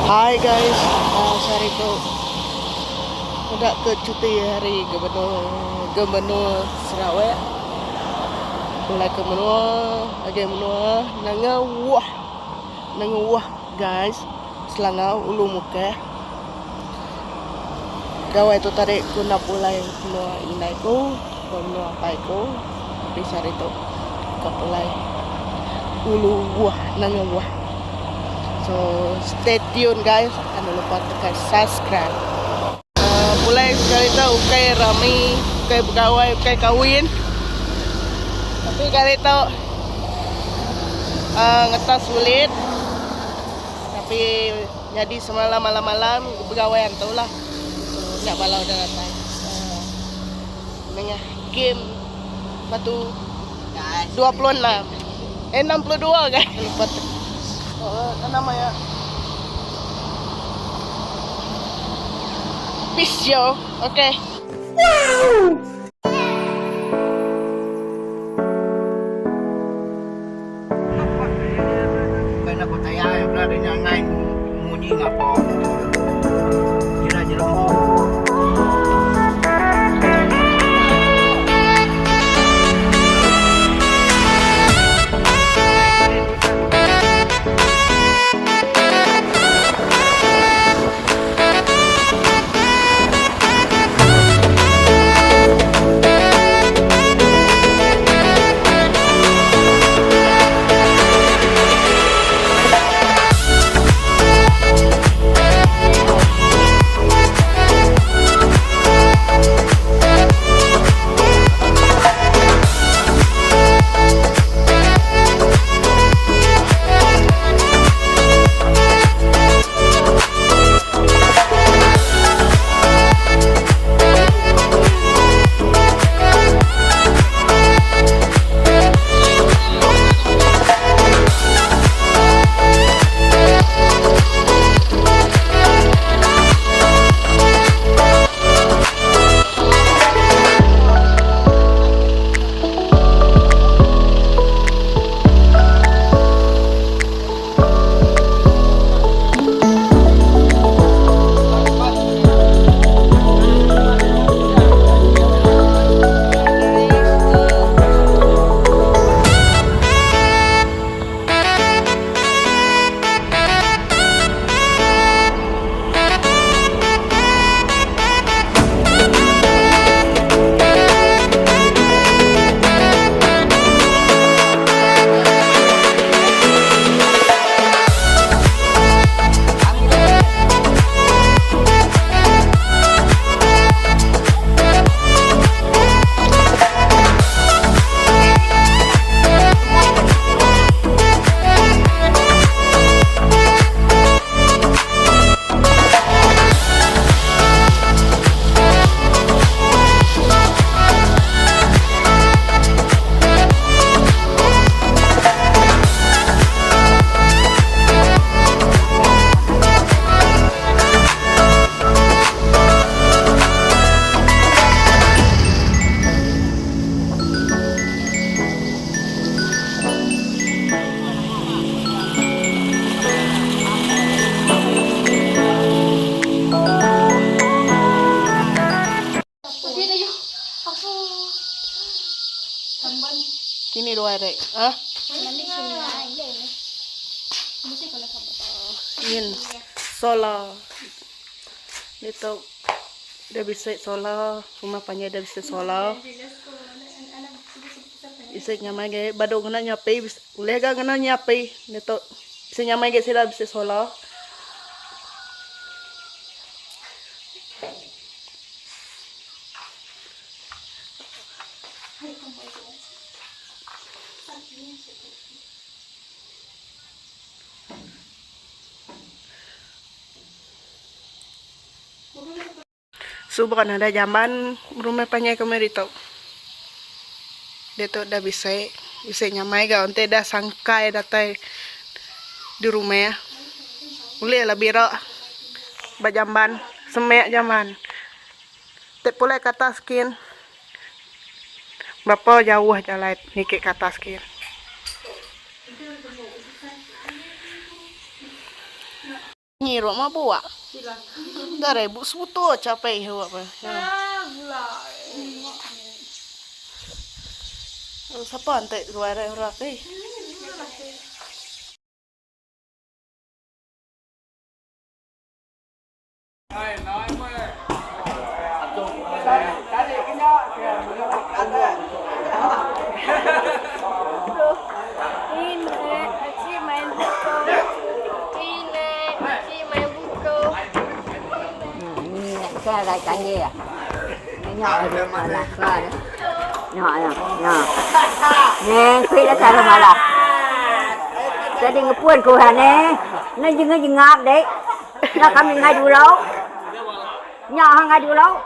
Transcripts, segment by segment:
Hai guys, sorry ko udah ke cuti hari Gubernur Sarawak. Mulai ke menua, lagi menua, nangawah guys, selangau ulu muka. Gawai itu tarik guna pulai menua inai ko, menua pai ko, bisa itu kapulai ulu wah nangawah. So stay tune guys, jangan lupa tekan subscribe. Mulai kali itu ukai rami, ukai pegawai, ukai kawin. Tapi kali itu ngetas sulit. Tapi jadi semalam malam pegawai yang tahu lah. So nak balau dah datang. Nengah game batu 26, 62 guys. Lupa namanya Pisyo, oke. Wow. Karena aku tanya yang berada di ngai muni ngapo. Jira Kini dua dek, Yin solar, itu dia bisa solar, rumah panjang dia bisa solar. Bisa nyamai gaya, badung kena nyapi, lega kena nyapi, itu bisa nyamai gaya sila bisa solar. So bukan ada zaman rumah panjang kemarin itu. Dia tuh udah bisa nyamai gak onte dah sangkai datai di rumah ya. Boleh lah biro bajamban semek zaman. Tep pula kata skin. Bapak jauh jalan nikik kata skin. nyiro mah buat. Dari bu suto capek hewa apa? Siapa ante suara orang teh? Xe lại cái gì à? Cái nhỏ này mà là xe đấy. Nhỏ nè, nhỏ. Nè, khi đã xe rồi mà là. Gia đình buồn cô hả nè. Nó dừng ngọt đấy. Nó không ngay đủ lâu. Nhỏ hơn ngay đủ lâu.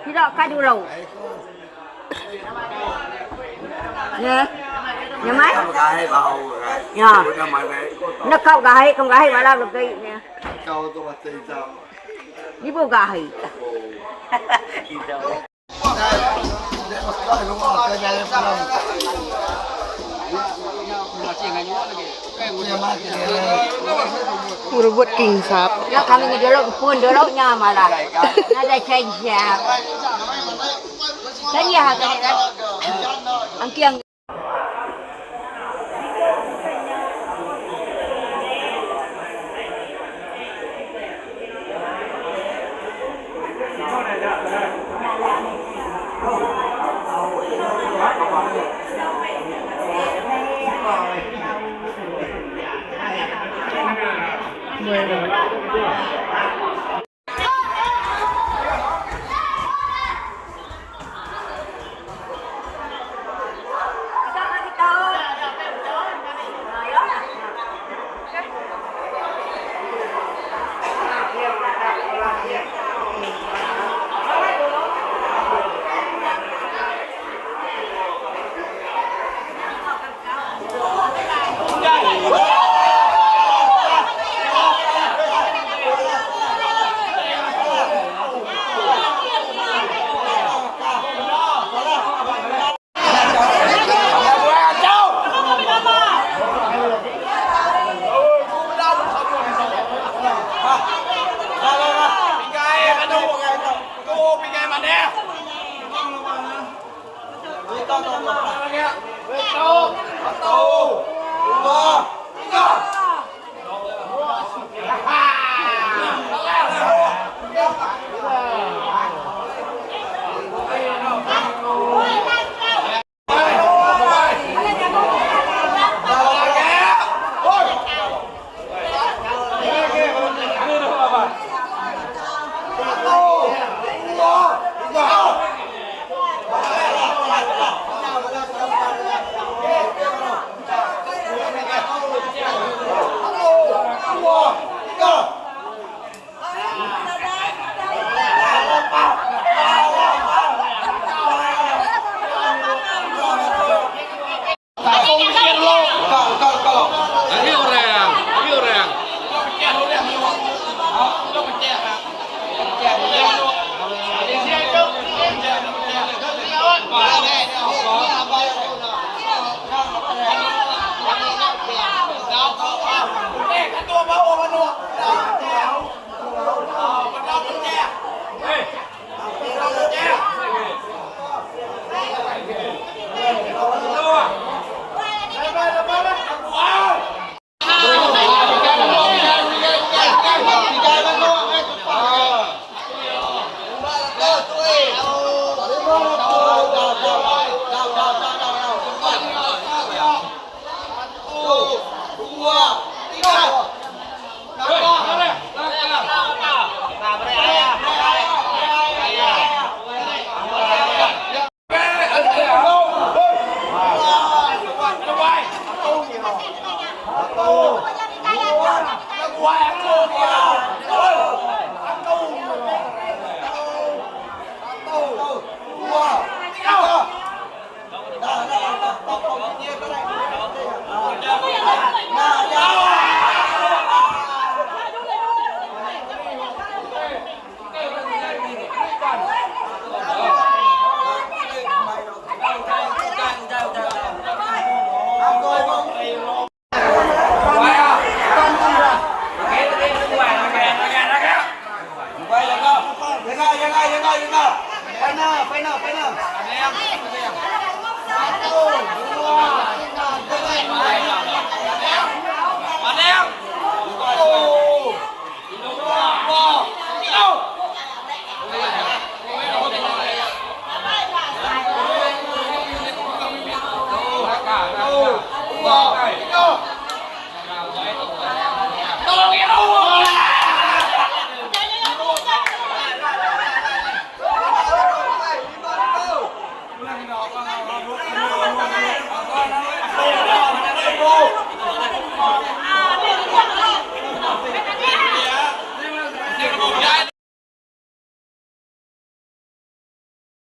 Thì đó cái đủ lâu. Nè. Nhà máy. Nhỏ. Nó không gái mà làm được cái nè. Đi bộ gái. Udah buat king sap. Nó kami đưa lốc nhà mà là nó đây chơi nhà. Cái nhà cái này ăn kiêng.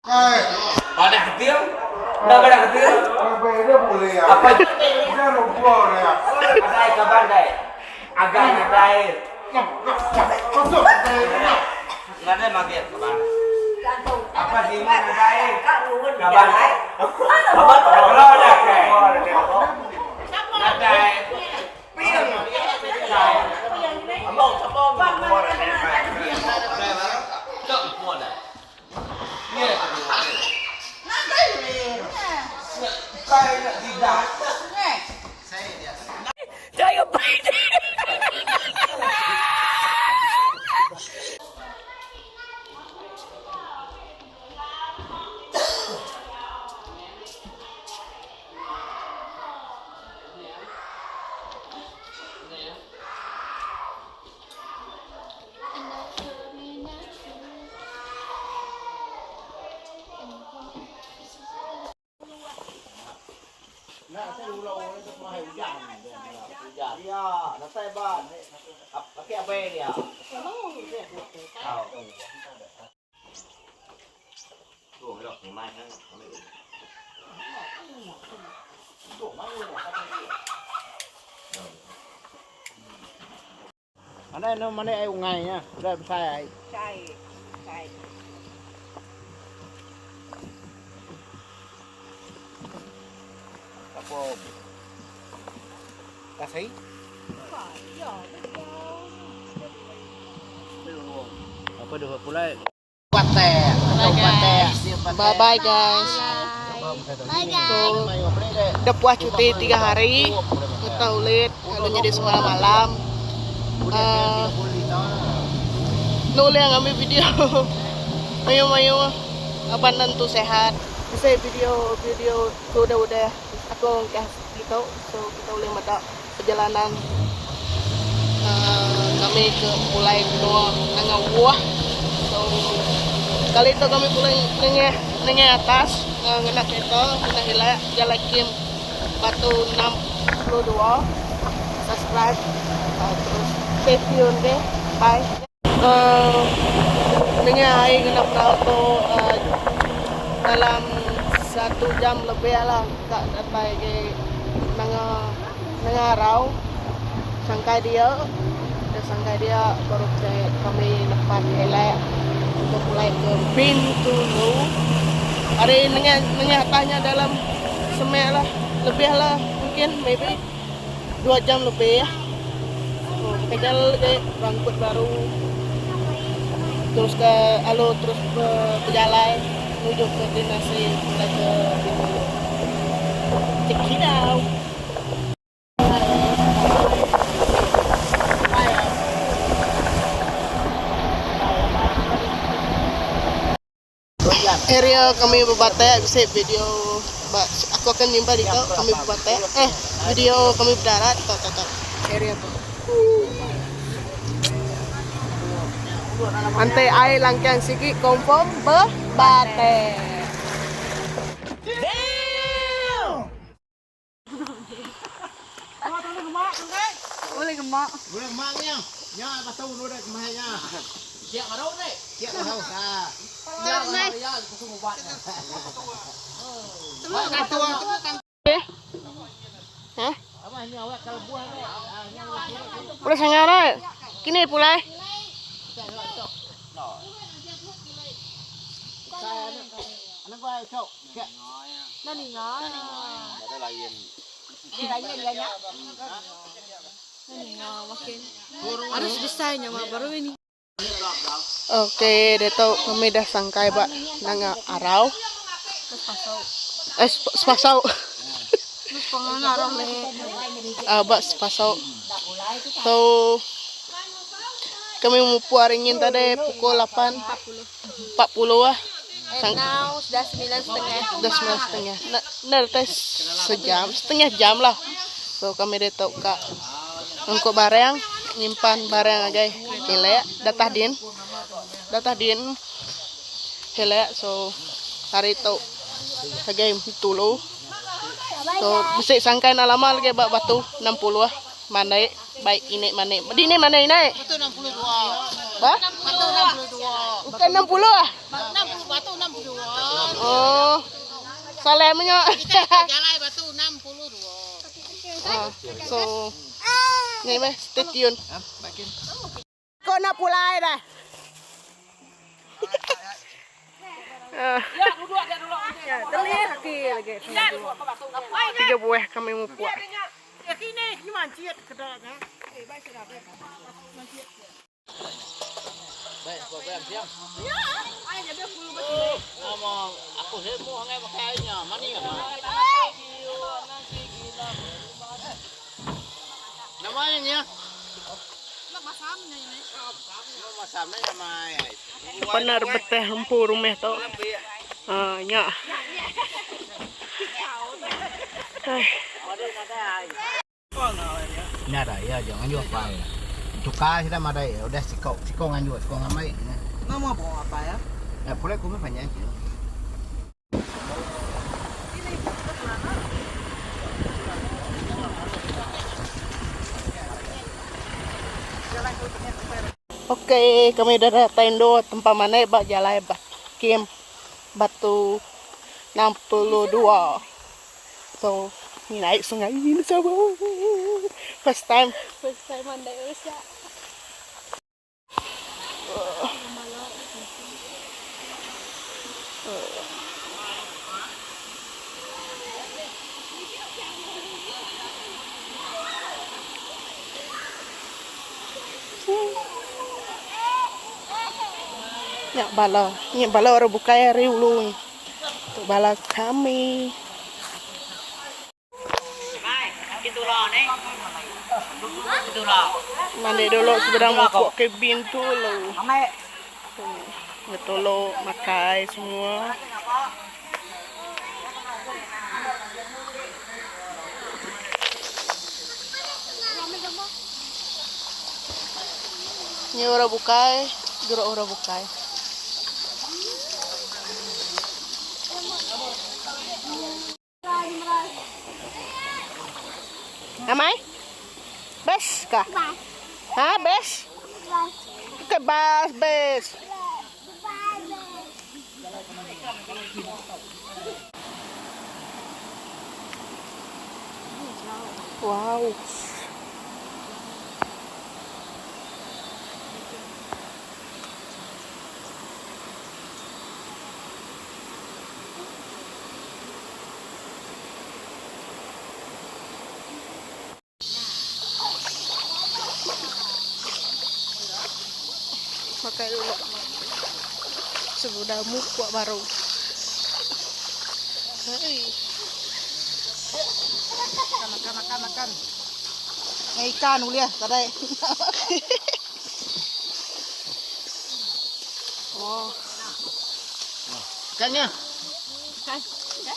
Ada kecil? Enggak ada kecil? Beda boleh ya. Apa? Udah lupa ya. Ada kabar dai. Agak dai. Masuk. Enggak ada makin kabar. Apa sih mana dai? Kabar dai. Kabar kalau ada kayak. Nah dai. Piang. Dai. Abang sabong. Cok puan dah. Ni. Kayak tidak. Iya, nasa ba? Pakai apa ya? Tuh, belok ni mai kan. Mana ai ungai nha. Udah besar ai. ใช่ใช่ Apa? Kasih? Apa dah pula? Pate. Bye bye guys. So, udah puas cuti 3 hari. Kita ulit, lalu jadi semalam malam. Nulis yang ambil video. Mayu abang nantu sehat. Bisa video tu udah aku kasih tahu. So kita boleh mata perjalanan kami ke mulai benua dengan buah. So kali itu kami pulang nengah atas ngena kereta ngena hilai jalan Kim Batu 62. Subscribe terus stay tune deh. Bye. Nengah air kena perahu tu dalam 1 jam lebih lah tak dapat ke nengah rau sangkai dia baru kami dapat elak untuk mulai ke Bintulu. Hari nengah tanya dalam semek lah lebih lah mungkin maybe 2 jam lebih ya. Kita ke Rangkut baru terus ke terus ke Pejalai menuju ke destinasi mulai ke Bintulu. Check it out. Area kami berbatek bisa video aku akan nyimpan di kau kami berbatek video kami berdarat tok area tu Ante air langkang sikit confirm berbatek. Boleh gemak. Boleh maknya. Ya, pasal dulu dah kemahnya. Siap baru deh. Siap baru. Nah. Ya, ya, pasal buat. Semua katua tu kan. Hah? Apa ni awak kalau buah ni? Boleh sangat kini pulai. Anak gua cok. Nani ngah. Ada lain. Ini lain banyak. Nani ngah makin. Harus desainnya mah baru ini. Oke, deto kami dah sangkai bak nanga arau. Spasau. Terus pengen arah le. Bak spasau. So kami mau puaringin tadi pukul 8.40 lah. Now sudah 9.30. Sudah 9.30. Nah, tes setengah jam lah. So kami deto kak untuk barang nyimpan barang agai hilek datah din hilek so hari itu agai tulu so bisa sangkai nalama lagi bak batu 60 lah mandai baik ini mana dini mana ini Itu 62. bah Itu 62. bukan 60 ah batu 62. Oh. Salemnya. Jalan batu 62. So, ini mah stay tune. Kau nak pulai dah. Tiga buah kami mau buat. Baik, program siang. Ngomong, aku semu hangai pakainya. Mana ya? Namanya ya? Masamnya namanya. Benar beteh empur rumah tu. Nya. Ini ada ya, jangan jual apa ya. Tukar kita ada ya, udah sikau nganjut, sikau ngamai. Nama bawa apa ya? Ya, boleh kume banyak. Oke, kami dah datain do tempat mana bak jalan bak Kim Batu 62. So, ni naik sungai ini sama. First time mandai Ursa. Nya bala orang buka ya riulu. Tu bala kami. Mandi dulu sedang buka ke pintu lo. Betul lo makai semua. Ni orang bukai, dulu orang bukai. Amai? Bes kah? Ha, bes? Ke bas, bes. Wow. Pakai dulu sudah muka baru. Hai. Makan. Ikan uliah tadi. Oh, Ikannya. kan.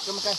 Makan.